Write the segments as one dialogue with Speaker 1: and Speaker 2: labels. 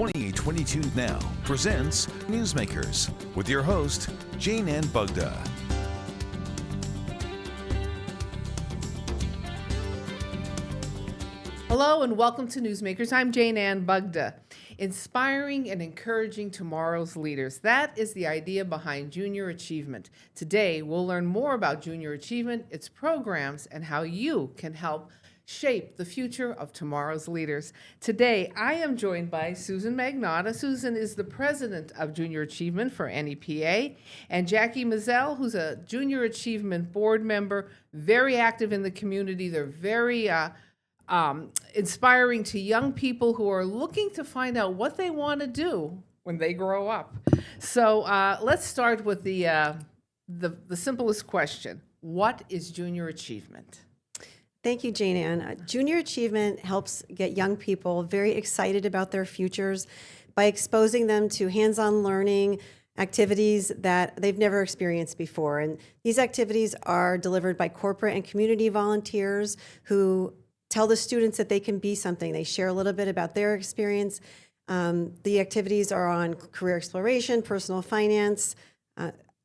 Speaker 1: 2022 Now presents Newsmakers with your host, Jane Ann Bugda.
Speaker 2: Hello and welcome to Newsmakers. I'm Jane Ann Bugda. Inspiring and encouraging tomorrow's leaders. That is the idea behind Junior Achievement. Today, we'll learn more about Junior Achievement, its programs, and how you can help shape the future of tomorrow's leaders. Today, I am joined by Susan Magnotta. Susan is the president of Junior Achievement for NEPA, and Jackie Mazzell, who's a Junior Achievement board member, very active in the community. They're very inspiring to young people who are looking to find out what they want to do when they grow up. So let's start with the simplest question. What is Junior Achievement?
Speaker 3: Thank you, Jane Ann. Junior Achievement helps get young people very excited about their futures by exposing them to hands-on learning activities that they've never experienced before. And these activities are delivered by corporate and community volunteers who tell the students that they can be something. They share a little bit about their experience. The activities are on career exploration, personal finance,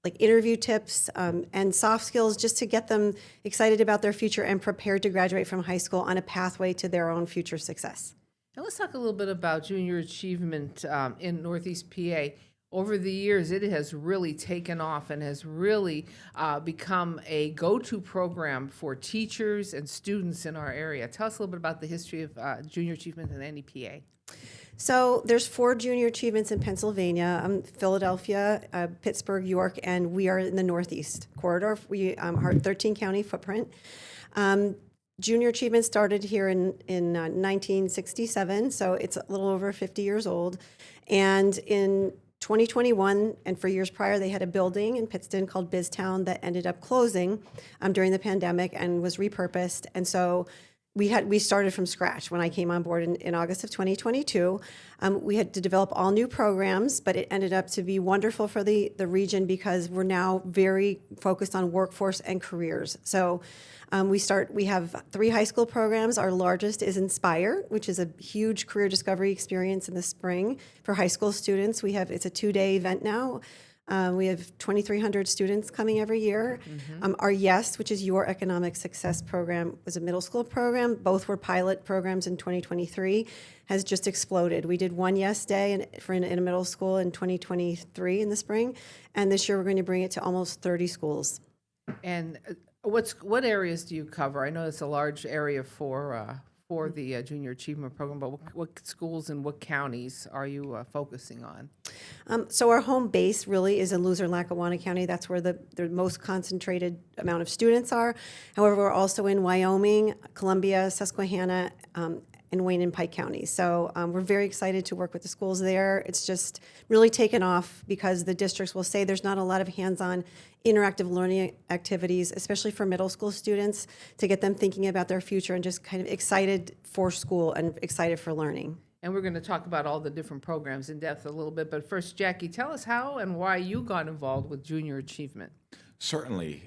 Speaker 3: like interview tips, and soft skills, just to get them excited about their future and prepared to graduate from high school on a pathway to their own future success.
Speaker 2: Now let's talk a little bit about Junior Achievement in Northeast PA. Over the years, it has really taken off and has really become a go-to program for teachers and students in our area. Tell us a little bit about the history of Junior Achievement and NEPA.
Speaker 3: So there's 4 Junior Achievements in Pennsylvania, Philadelphia, Pittsburgh, York, and we are in the Northeast corridor. We are a 13-county footprint. Junior Achievement started here in 1967, so it's a little over 50 years old. And in 2021, and for years prior, they had a building in Pittston called BizTown that ended up closing during the pandemic and was repurposed. And so we started from scratch when I came on board in August of 2022. We had to develop all new programs, but it ended up to be wonderful for the region because we're now very focused on workforce and careers. So we have 3 high school programs. Our largest is Inspire, which is a huge career discovery experience in the spring for high school students. It's a 2-day event now. We have 2,300 students coming every year. Mm-hmm. Our YES, which is Your Economic Success Program, was a middle school program. Both were pilot programs in 2023, has just exploded. We did one YES day in a middle school in 2023 in the spring, and this year we're going to bring it to almost 30 schools.
Speaker 2: And what areas do you cover? I know it's a large area for the Junior Achievement Program, but what schools and what counties are you focusing on?
Speaker 3: So our home base really is in Luzerne-Lackawanna County. That's where the most concentrated amount of students are. However, we're also in Wyoming, Columbia, Susquehanna, and Wayne and Pike counties. So we're very excited to work with the schools there. It's just really taken off because the districts will say there's not a lot of hands-on interactive learning activities, especially for middle school students, to get them thinking about their future and just kind of excited for school and excited for learning.
Speaker 2: And we're going to talk about all the different programs in depth a little bit. But first, Jackie, tell us how and why you got involved with Junior Achievement.
Speaker 4: Certainly.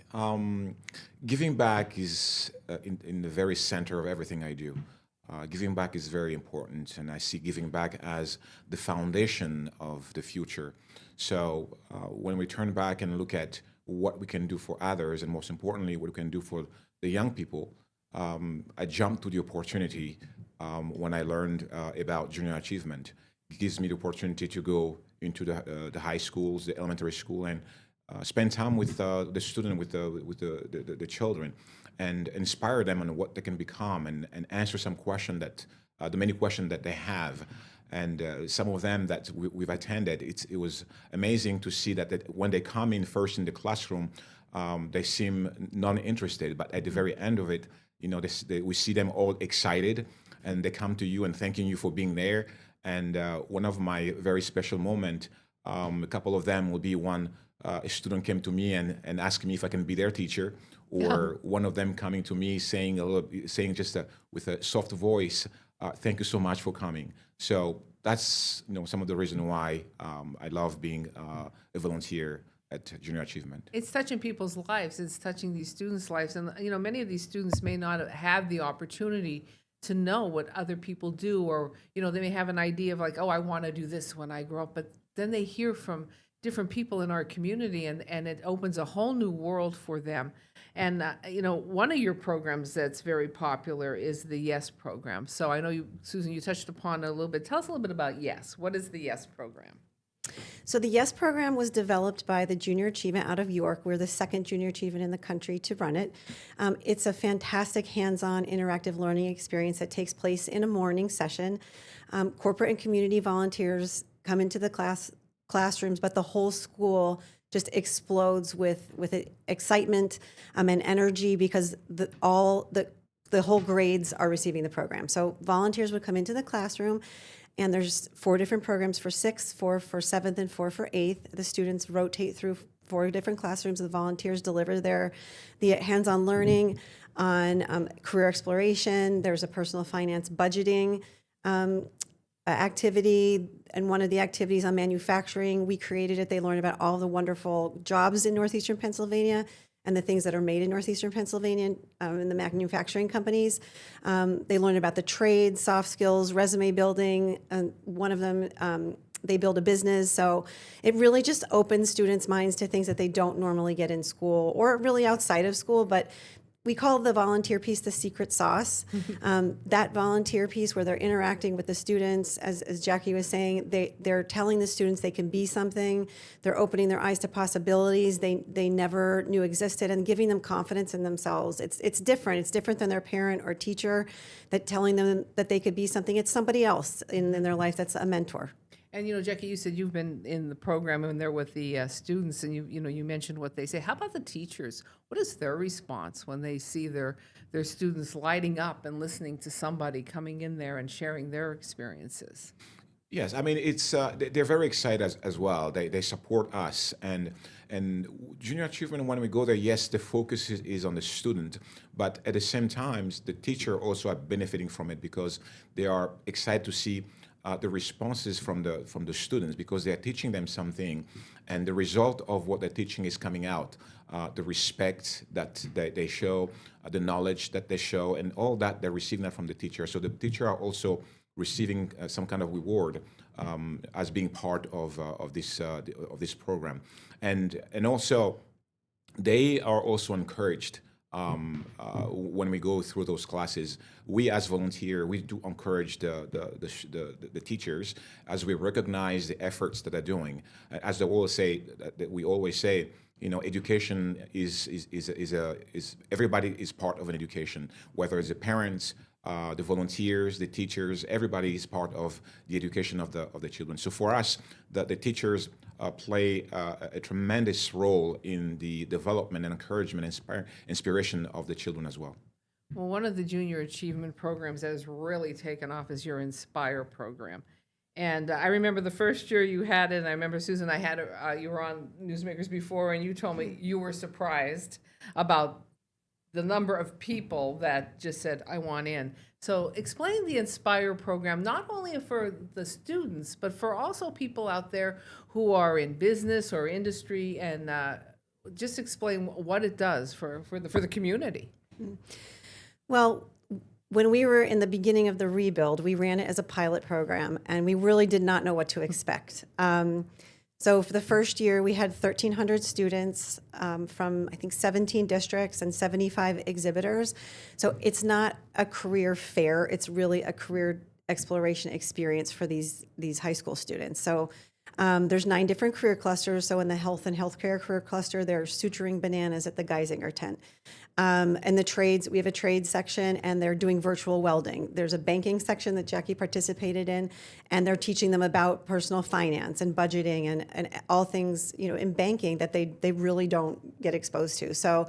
Speaker 4: Giving back is in the very center of everything I do. Giving back is very important, and I see giving back as the foundation of the future. So when we turn back and look at what we can do for others, and most importantly, what we can do for the young people, I jumped to the opportunity when I learned about Junior Achievement. It gives me the opportunity to go into the high schools, the elementary school, and spend time with the student, with the children, and inspire them on what they can become, and answer some question the many questions that they have. And some of them that we've attended, it was amazing to see that when they come in first in the classroom, they seem non-interested, but at the very end of it, we see them all excited, and they come to you and thanking you for being there. And one of my very special moments, a couple of them will be one, a student came to me and asked me if I can be their teacher, or one of them coming to me saying just with a soft voice, thank you so much for coming. So that's some of the reason why I love being a volunteer at Junior Achievement.
Speaker 2: It's touching people's lives. It's touching these students' lives. And, many of these students may not have the opportunity to know what other people do, or they may have an idea of like, oh, I want to do this when I grow up, but then they hear from different people in our community, and it opens a whole new world for them. And one of your programs that's very popular is the Yes program. So I know you, Susan, you touched upon it a little bit. Tell us a little bit about Yes. What is the Yes program?
Speaker 3: So the Yes program was developed by the Junior Achievement out of York. We're the second Junior Achievement in the country to run it. It's a fantastic hands-on interactive learning experience that takes place in a morning session. Corporate and community volunteers come into the classrooms, but the whole school just explodes with excitement and energy, because the whole grades are receiving the program. So volunteers would come into the classroom, and there's 4 different programs for 6th, 4 for 7th, and 4 for 8th. The students rotate through 4 different classrooms. The volunteers deliver the hands-on learning on career exploration. There's a personal finance budgeting activity, and one of the activities on manufacturing, we created it. They learn about all the wonderful jobs in northeastern Pennsylvania and the things that are made in northeastern Pennsylvania in the manufacturing companies. They learn about the trades, soft skills, resume building. One of them, they build a business. So it really just opens students' minds to things that they don't normally get in school or really outside of school. But we call the volunteer piece the secret sauce. That volunteer piece where they're interacting with the students, as Jackie was saying, they're telling the students they can be something. They're opening their eyes to possibilities they never knew existed, and giving them confidence in themselves. It's different. It's different than their parent or teacher that telling them that they could be something. It's somebody else in their life that's a mentor.
Speaker 2: And Jackie, you said you've been in the program and there with the students, and you mentioned what they say. How about the teachers? What is their response when they see their students lighting up and listening to somebody coming in there and sharing their experiences?
Speaker 4: Yes, I mean it's they're very excited as well. They support us, and junior achievement, when we go there, yes, the focus is on the student, but at the same time, the teacher also are benefiting from it because they are excited to see the responses from the students, because they are teaching them something, and the result of what they're teaching is coming out. The respect that they show, the knowledge that they show, and all that they're receiving that from the teacher. So the teacher are also receiving some kind of reward as being part of this program, and also they are also encouraged. When we go through those classes, we as volunteer, we do encourage the teachers, as we recognize the efforts that they're doing. As they always say, that we always say, education is everybody is part of an education, whether it's the parents, the volunteers, the teachers, everybody is part of the education of the children. So for us, the teachers play a tremendous role in the development and encouragement, inspiration of the children as well.
Speaker 2: Well, one of the junior achievement programs that has really taken off is your Inspire program. And I remember the first year you had it, and I remember, Susan, you were on Newsmakers before, and you told me you were surprised about the number of people that just said, I want in. So explain the Inspire program, not only for the students, but for also people out there who are in business or industry, and just explain what it does for the community.
Speaker 3: Well, when we were in the beginning of the rebuild, we ran it as a pilot program, and we really did not know what to expect. So for the first year, we had 1,300 students from, I think, 17 districts and 75 exhibitors. So it's not a career fair. It's really a career exploration experience for these high school students. So there's 9 different career clusters. So in the health and healthcare career cluster, they're suturing bananas at the Geisinger tent. And the trades, we have a trades section, and they're doing virtual welding. There's a banking section that Jackie participated in, and they're teaching them about personal finance and budgeting and all things, in banking that they really don't get exposed to. So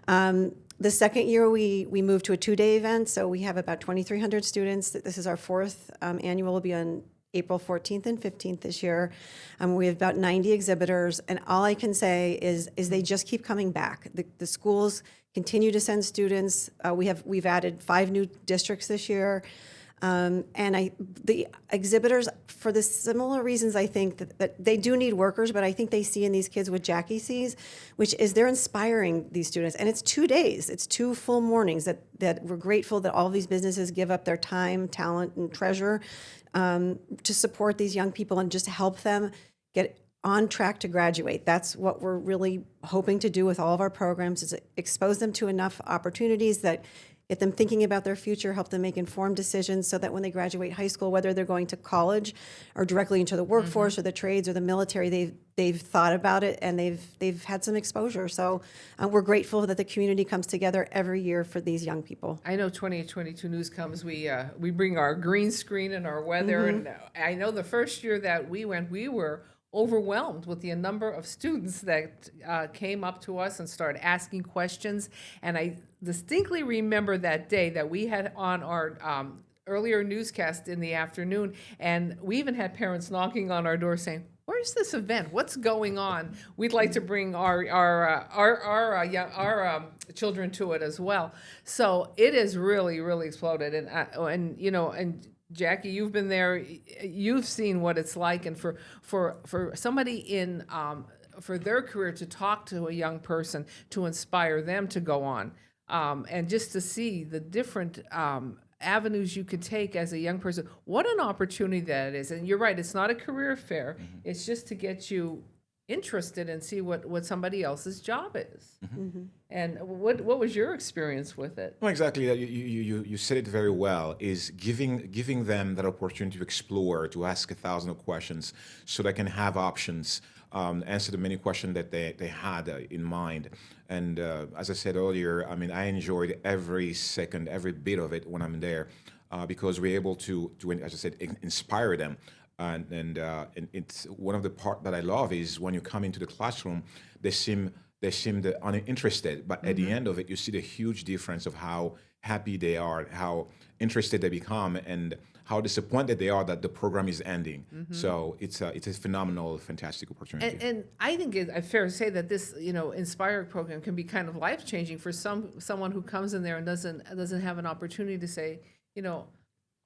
Speaker 3: the second year, we moved to a 2-day event. So we have about 2,300 students. This is our 4th annual. Will be on April 14th and 15th this year. We have about 90 exhibitors, and all I can say is they just keep coming back. The schools continue to send students. We've added 5 new districts this year. And the exhibitors, for the similar reasons, I think that they do need workers, but I think they see in these kids what Jackie sees, which is they're inspiring these students. And it's 2 days, it's 2 full mornings that we're grateful that all these businesses give up their time, talent, and treasure to support these young people and just help them get on track to graduate. That's what we're really hoping to do with all of our programs, is expose them to enough opportunities that get them thinking about their future, help them make informed decisions so that when they graduate high school, whether they're going to college or directly into the workforce or the trades or the military, they've thought about it and they've had some exposure. So we're grateful that the community comes together every year for these young people.
Speaker 2: I know 2822 News comes, we bring our green screen and our weather. And I know the first year that we went, we were overwhelmed with the number of students that came up to us and started asking questions. And I distinctly remember that day that we had on our earlier newscast in the afternoon, and we even had parents knocking on our door saying, "Where's this event? What's going on? We'd like to bring our children to it as well." So it has really, really exploded, and Jackie, you've been there. You've seen what it's like, and for somebody in for their career to talk to a young person, to inspire them to go on, and just to see the different avenues you could take as a young person. What an opportunity that is! And you're right; it's not a career fair. It's just to get you interested and see what somebody else's job is. And what was your experience with it?
Speaker 4: Well, exactly. You said it very well. Is giving them that opportunity to explore, to ask 1,000 questions, so they can have options, answer the many questions that they had in mind. And as I said earlier, I mean, I enjoyed every second, every bit of it when I'm there, because we're able to, as I said, inspire them. And it's one of the part that I love is when you come into the classroom, they seem uninterested, but at the end of it, you see the huge difference of how happy they are, how interested they become, and how disappointed they are that the program is ending. So it's a phenomenal, fantastic opportunity.
Speaker 2: And I think it's fair to say that this, Inspire program can be kind of life changing for someone who comes in there and doesn't have an opportunity to say,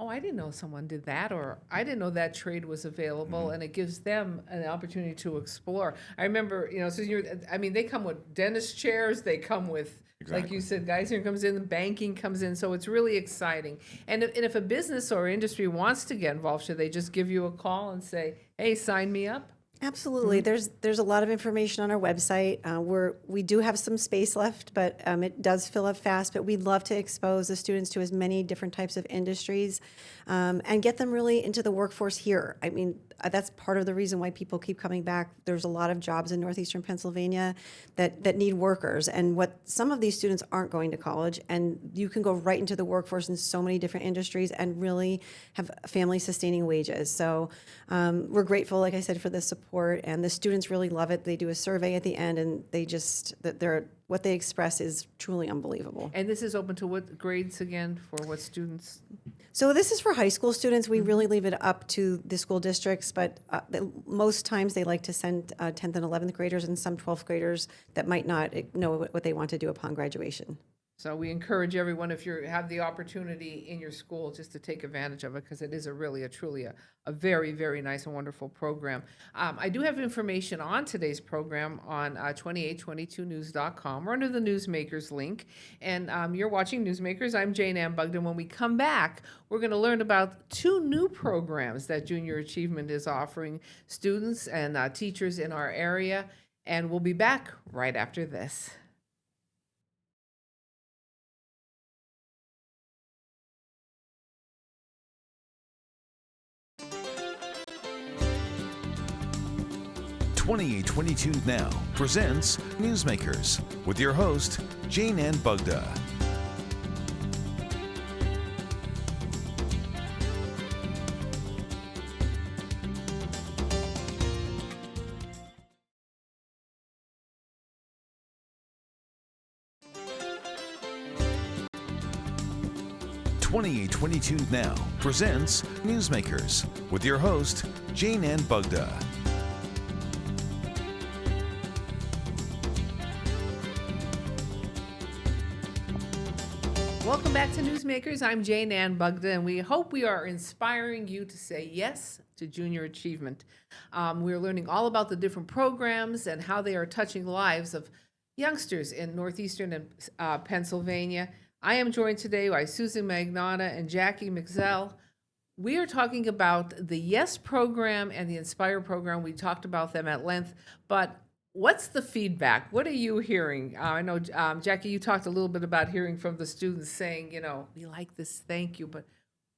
Speaker 2: oh, I didn't know someone did that, or I didn't know that trade was available, and it gives them an opportunity to explore. I remember, they come with dentist chairs, they come with, like you said, guys here comes in, banking comes in, so it's really exciting. And if a business or industry wants to get involved, should they just give you a call and say, hey, sign me up?
Speaker 3: Absolutely. There's a lot of information on our website. We do have some space left, but it does fill up fast. But we'd love to expose the students to as many different types of industries and get them really into the workforce here. I mean, that's part of the reason why people keep coming back. There's a lot of jobs in northeastern Pennsylvania that need workers, and what some of these students aren't going to college, and you can go right into the workforce in so many different industries and really have family-sustaining wages. So we're grateful, like I said, for the support, and the students really love it. They do a survey at the end, and what they express is truly unbelievable.
Speaker 2: And this is open to what grades again, for what students?
Speaker 3: So this is for high school students. We really leave it up to the school districts, but most times they like to send 10th and 11th graders and some 12th graders that might not know what they want to do upon graduation.
Speaker 2: So we encourage everyone, if you have the opportunity in your school, just to take advantage of it, because it is truly a very, very nice and wonderful program. I do have information on today's program on 2822news.com. We're under the Newsmakers link, and you're watching Newsmakers. I'm Jane Ann Bugden. When we come back, we're going to learn about 2 new programs that Junior Achievement is offering students and teachers in our area, and we'll be back right after this.
Speaker 1: .2822 Now presents Newsmakers with your host, Jane Ann Bugda. .2822 Now presents Newsmakers with your host, Jane Ann Bugda.
Speaker 2: Welcome back to Newsmakers. I'm Jane Ann Bugda, and we hope we are inspiring you to say yes to junior achievement. We're learning all about the different programs and how they are touching the lives of youngsters in Northeastern and Pennsylvania. I am joined today by Susan Magnotta and Jackie McZell. We are talking about the YES program and the Inspire program. We talked about them at length, but what's the feedback? What are you hearing? I know, Jackie, you talked a little bit about hearing from the students saying, we like this, thank you. But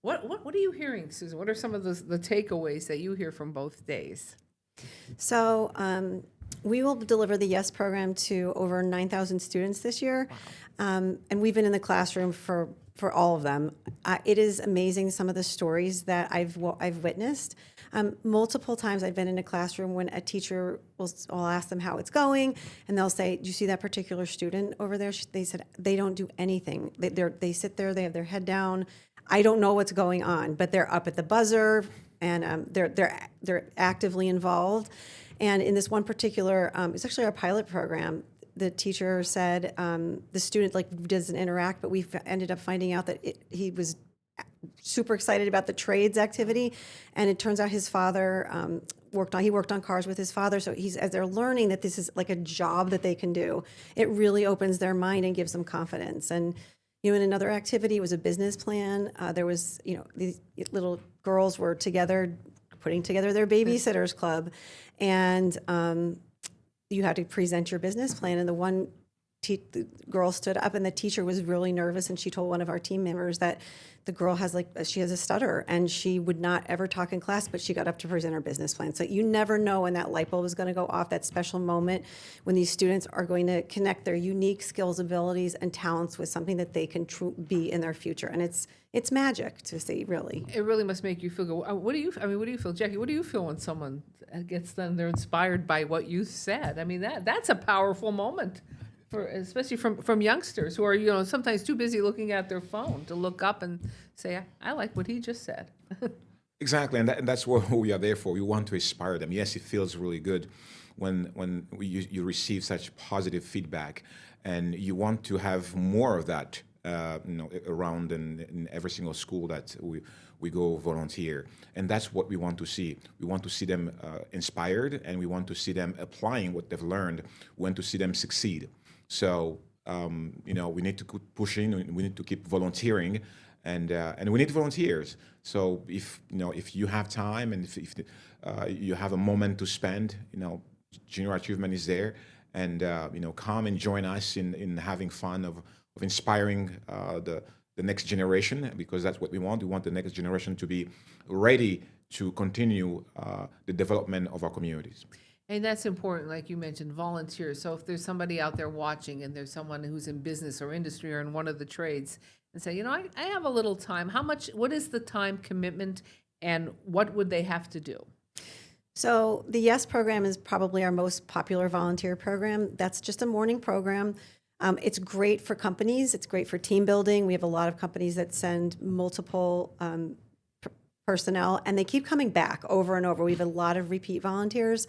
Speaker 2: what are you hearing, Susan? What are some of the takeaways that you hear from both days?
Speaker 3: So we will deliver the YES program to over 9,000 students this year. Wow. And we've been in the classroom for all of them. It is amazing, some of the stories that I've witnessed. Multiple times I've been in a classroom when a teacher will ask them how it's going, and they'll say, "Do you see that particular student over there?" They said they don't do anything. They sit there, they have their head down. I don't know what's going on, but they're up at the buzzer, and they're actively involved. And in this one particular, it's actually our pilot program. The teacher said the student doesn't interact, but we ended up finding out that he was super excited about the trades activity, and it turns out his father worked on cars with his father. So as they're learning that this is like a job that they can do, it really opens their mind and gives them confidence. And in another activity was a business plan. There was these little girls were together putting together their babysitters club, and you had to present your business plan. And the girl stood up, and the teacher was really nervous, and she told one of our team members that the girl has a stutter, and she would not ever talk in class, but she got up to present her business plan. So you never know when that light bulb is going to go off, that special moment when these students are going to connect their unique skills, abilities, and talents with something that they can be in their future. And it's magic to see, really.
Speaker 2: It really must make you feel good. What do you feel, Jackie? What do you feel when someone gets done, they're inspired by what you said? I mean, that's a powerful moment. Especially from youngsters who are sometimes too busy looking at their phone to look up and say, I like what he just said.
Speaker 4: Exactly, and that's what we are there for. We want to inspire them. Yes, it feels really good when you receive such positive feedback, and you want to have more of that around in every single school that we go volunteer. And that's what we want to see. We want to see them inspired, and we want to see them applying what they've learned. We want to see them succeed. So we need to keep pushing. We need to keep volunteering, and we need volunteers. So if you have time, and if you have a moment to spend, Junior Achievement is there, and come and join us in having fun of inspiring the next generation, because that's what we want. We want the next generation to be ready to continue the development of our communities.
Speaker 2: And that's important, like you mentioned, volunteers. So if there's somebody out there watching, and there's someone who's in business or industry or in one of the trades, and say, I have a little time. What is the time commitment, and what would they have to do?
Speaker 3: So the YES program is probably our most popular volunteer program. That's just a morning program. It's great for companies. It's great for team building. We have a lot of companies that send multiple personnel, and they keep coming back over and over. We have a lot of repeat volunteers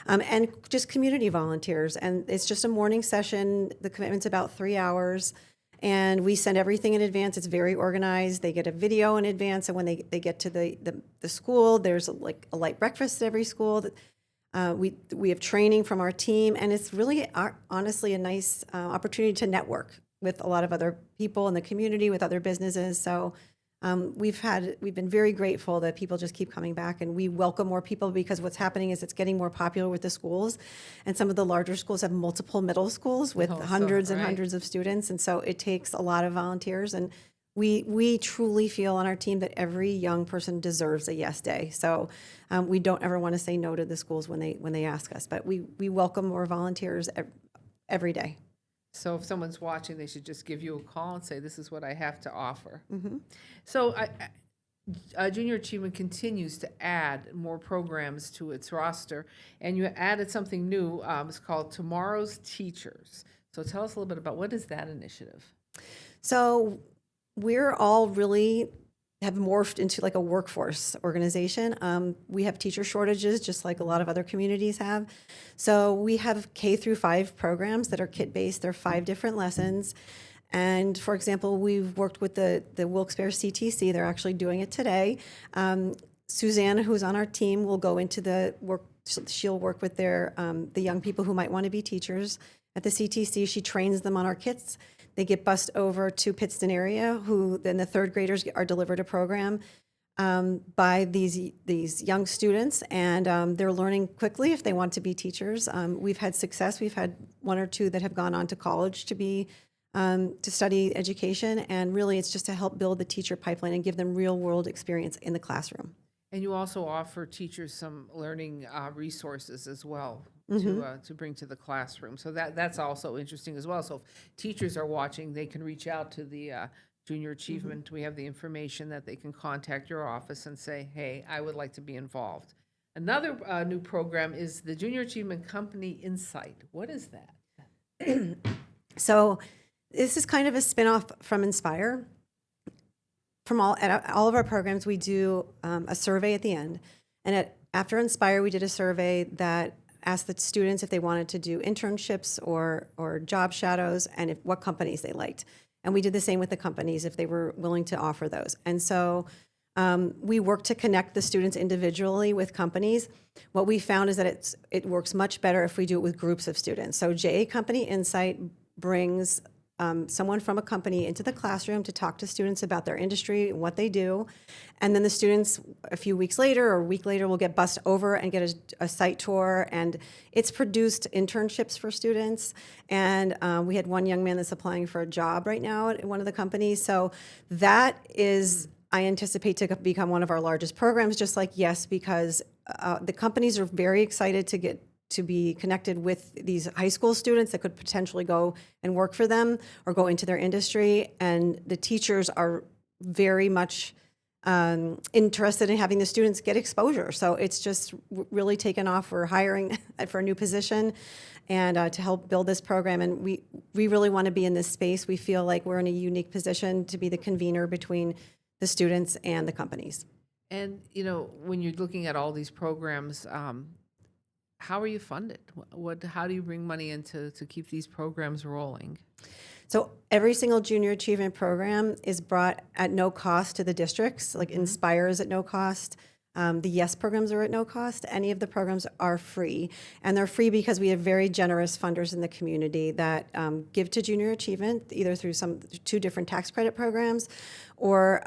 Speaker 3: and just community volunteers. And it's just a morning session. The commitment's about 3 hours, and we send everything in advance. It's very organized. They get a video in advance, and when they get to the school, there's a light breakfast at every school. We have training from our team, and it's really honestly a nice opportunity to network with a lot of other people in the community, with other businesses. So we've been very grateful that people just keep coming back, and we welcome more people, because what's happening is it's getting more popular with the schools, and some of the larger schools have multiple middle schools with hundreds and hundreds of students, and so it takes a lot of volunteers. And we truly feel on our team that every young person deserves a YES day. So we don't ever want to say no to the schools when they ask us, but we welcome more volunteers every day.
Speaker 2: So if someone's watching, they should just give you a call and say, this is what I have to offer. Mm-hmm. So Junior Achievement continues to add more programs to its roster, and you added something new. It's called Tomorrow's Teachers. So tell us a little bit about, what is that initiative?
Speaker 3: So we're all really have morphed into like a workforce organization. We have teacher shortages, just like a lot of other communities have. So we have K through 5 programs that are kit-based. They're 5 different lessons. And for example, we've worked with the Wilkes-Barre CTC. They're actually doing it today. Suzanne, who's on our team, will go into the work. She'll work with the young people who might want to be teachers at the CTC. She trains them on our kits. They get bused over to Pittston area, who then the third graders are delivered a program by these young students, and they're learning quickly if they want to be teachers. We've had success. We've had one or two that have gone on to college to study education, and really it's just to help build the teacher pipeline and give them real world experience in the classroom.
Speaker 2: And you also offer teachers some learning resources as well to bring to the classroom. So that's also interesting as well. So if teachers are watching, they can reach out to the Junior Achievement. We have the information that they can contact your office and say, hey, I would like to be involved. Another new program is the Junior Achievement Company Insight. What is that?
Speaker 3: So this is kind of a spin-off from Inspire. At all of our programs, we do a survey at the end. And after Inspire, we did a survey that asked the students if they wanted to do internships or job shadows and what companies they liked. And we did the same with the companies if they were willing to offer those. And so we work to connect the students individually with companies. What we found is that it works much better if we do it with groups of students. So JA Company Insight brings someone from a company into the classroom to talk to students about their industry and what they do. And then the students a few weeks later or a week later will get bussed over and get a site tour. And it's produced internships for students. And we had one young man that's applying for a job right now at one of the companies. So that is, I anticipate to become one of our largest programs, just like YES, because the companies are very excited to be connected with these high school students that could potentially go and work for them or go into their industry. And the teachers are very much interested in having the students get exposure. So it's just really taken off. We're hiring for a new position and to help build this program. And we really want to be in this space. We feel like we're in a unique position to be the convener between the students and the companies.
Speaker 2: And, when you're looking at all these programs, how are you funded? How do you bring money in to keep these programs rolling?
Speaker 3: So every single junior achievement program is brought at no cost to the districts, like Inspire is at no cost. The YES programs are at no cost. Any of the programs are free. And they're free because we have very generous funders in the community that give to junior achievement, either through two different tax credit programs, or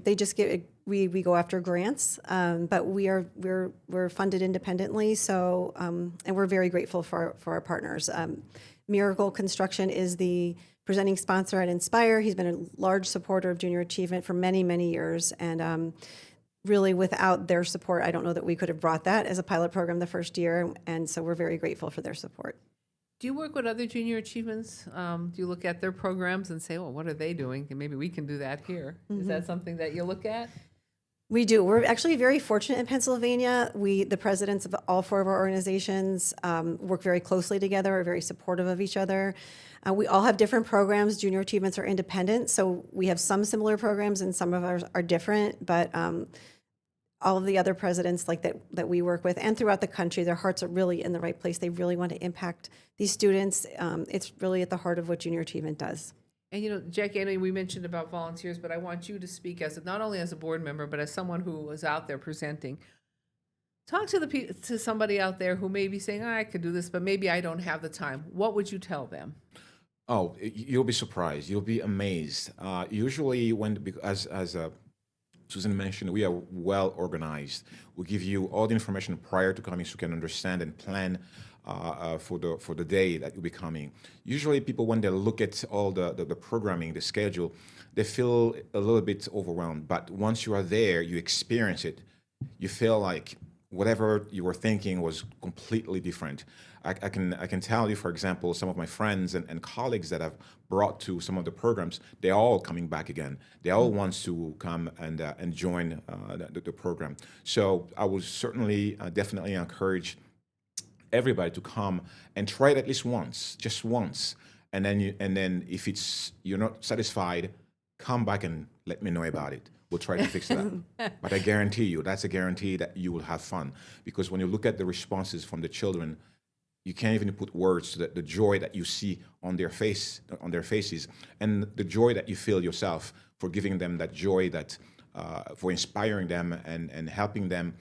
Speaker 3: they just give. We go after grants, but we're funded independently. So and we're very grateful for our partners. Miracle Construction is the presenting sponsor at Inspire. He's been a large supporter of junior achievement for many, many years, and really without their support, I don't know that we could have brought that as a pilot program the first year. And so we're very grateful for their support.
Speaker 2: Do you work with other junior achievements? Do you look at their programs and say, well, what are they doing? And maybe we can do that here. Is that something that you look at?
Speaker 3: We do. We're actually very fortunate in Pennsylvania. The presidents of all four of our organizations work very closely together, are very supportive of each other. We all have different programs. Junior achievements are independent, so we have some similar programs and some of ours are different, but all of the other presidents that we work with and throughout the country, their hearts are really in the right place. They really want to impact these students. It's really at the heart of what junior achievement does.
Speaker 2: And Jackie, I know we mentioned about volunteers, but I want you to speak not only as a board member, but as someone who is out there presenting. Talk to somebody out there who may be saying, I could do this, but maybe I don't have the time. What would you tell them?
Speaker 4: Oh, you'll be surprised. You'll be amazed. Usually, as Susan mentioned, we are well organized. We give you all the information prior to coming so you can understand and plan for the day that you'll be coming. Usually people, when they look at all the programming, the schedule, they feel a little bit overwhelmed. But once you are there, you experience it, you feel like whatever you were thinking was completely different. I can tell you, for example, some of my friends and colleagues that I've brought to some of the programs, they're all coming back again. They all want to come and join the program. So I would certainly, definitely encourage everybody to come and try it at least once, just once. And then if you're not satisfied, come back and let me know about it. We'll try to fix that. But I guarantee you, that's a guarantee that you will have fun. Because when you look at the responses from the children, you can't even put words to the joy that you see on their faces, and the joy that you feel yourself for giving them that joy, that for inspiring them and helping them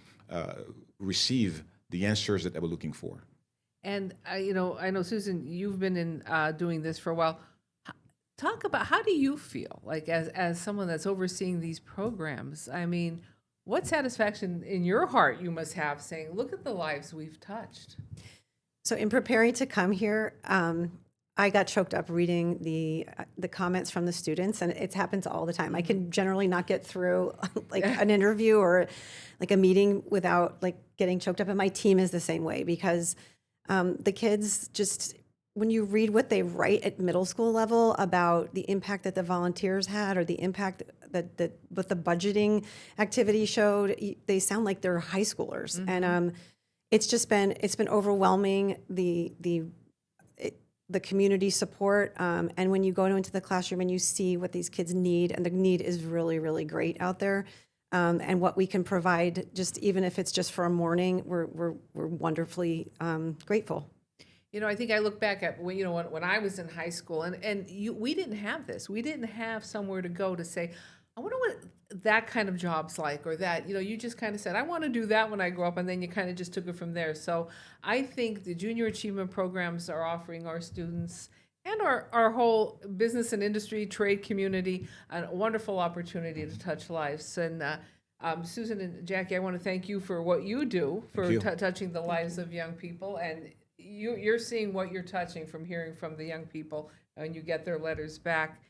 Speaker 4: receive the answers that they were looking for.
Speaker 2: And I know Susan, you've been in doing this for a while. Talk about, how do you feel like as someone that's overseeing these programs? I mean, what satisfaction in your heart you must have saying, look at the lives we've touched.
Speaker 3: So in preparing to come here, I got choked up reading the comments from the students, and it happens all the time. I can generally not get through like an interview or like a meeting without like getting choked up, and my team is the same way, because the kids just, when you read what they write at middle school level about the impact that the volunteers had, or the impact that what the budgeting activity showed, they sound like they're high schoolers. Mm-hmm. And it's been overwhelming, the community support, and when you go into the classroom and you see what these kids need, and the need is really, really great out there, and what we can provide, just even if it's just for a morning, we're wonderfully grateful.
Speaker 2: I think I look back at when I was in high school, and we didn't have this. We didn't have somewhere to go to say, I wonder what that kind of job's like, or that, you just kind of said, I want to do that when I grow up, and then you kind of just took it from there. So I think the junior achievement programs are offering our students and our whole business and industry trade community a wonderful opportunity to touch lives. And Susan and Jackie, I want to thank you for what you do for touching the lives of young people, and you're seeing what you're touching from hearing from the young people, and you get their letters back.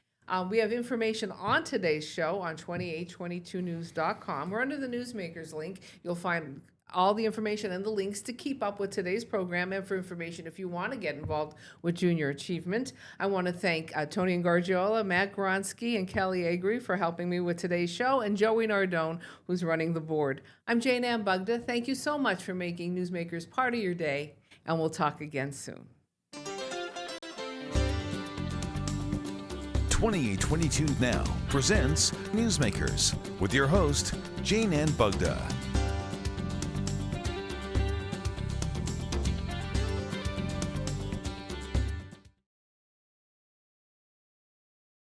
Speaker 2: We have information on today's show on 2822news.com. We're under the Newsmakers link. You'll find all the information and the links to keep up with today's program, and for information if you want to get involved with Junior Achievement. I want to thank Tony Gargiola, Matt Gronsky, and Kelly Agri for helping me with today's show, and Joey Nardone, who's running the board. I'm Jane Ann Bugda. Thank you so much for making Newsmakers part of your day, and we'll talk again soon.
Speaker 1: 2822 Now presents Newsmakers with your host, Jane Ann Bugda.